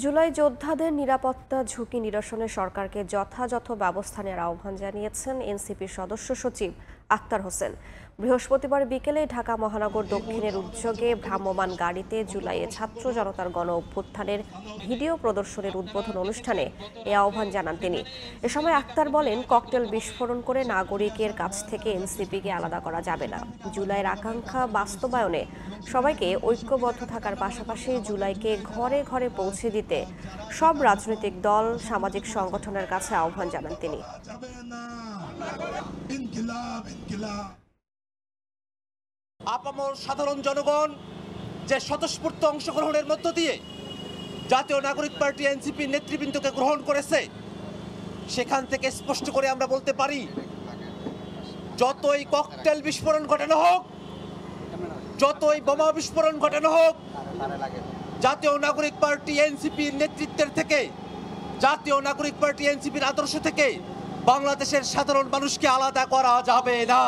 জুলাই যোদ্ধাদের নিরাপত্তা ঝুঁকি নিরসনে সরকারকে যথাযথ ব্যবস্থা নেওয়ার আহ্বান জানিয়েছেন এনসিপির সদস্য সচিব আক্তার হোসেন। বৃহস্পতিবার বিকেলে ঢাকা মহানগর দক্ষিণের উদ্যোগে ভ্রাম্যমাণ গাড়িতে জুলাইয়ে ছাত্র জনতার গণ অভ্যুত্থানের ভিডিও প্রদর্শনের উদ্বোধন অনুষ্ঠানে এ আহ্বান জানান তিনি। এ সময় আক্তার বলেন, ককটেল বিস্ফোরণ করে নাগরিকের কাছ থেকে এনসিপিকে আলাদা করা যাবে না। জুলাইয়ের আকাঙ্ক্ষা বাস্তবায়নে সবাইকে ঐক্যবদ্ধ থাকার পাশাপাশি জুলাইকে ঘরে ঘরে পৌঁছে দিতে সব রাজনৈতিক দল, সামাজিক সংগঠনের কাছে আহ্বান জানান তিনি। আপামর সাধারণ জনগণ যে স্বতঃস্ফূর্ত অংশগ্রহণের মধ্য দিয়ে জাতীয় নাগরিক পার্টি এনসিপির নেতৃবৃন্দকে গ্রহণ করেছে, সেখান থেকে স্পষ্ট করে আমরা বলতে পারি, যতই ককটেল বিস্ফোরণ ঘটানো হোক, যতই বোমা বিস্ফোরণ ঘটানো হোক, জাতীয় নাগরিক পার্টি এনসিপির নেতৃত্বের থেকে, জাতীয় নাগরিক পার্টি এনসিপির আদর্শ থেকে বাংলাদেশের সাধারণ মানুষকে আলাদা করা যাবে না।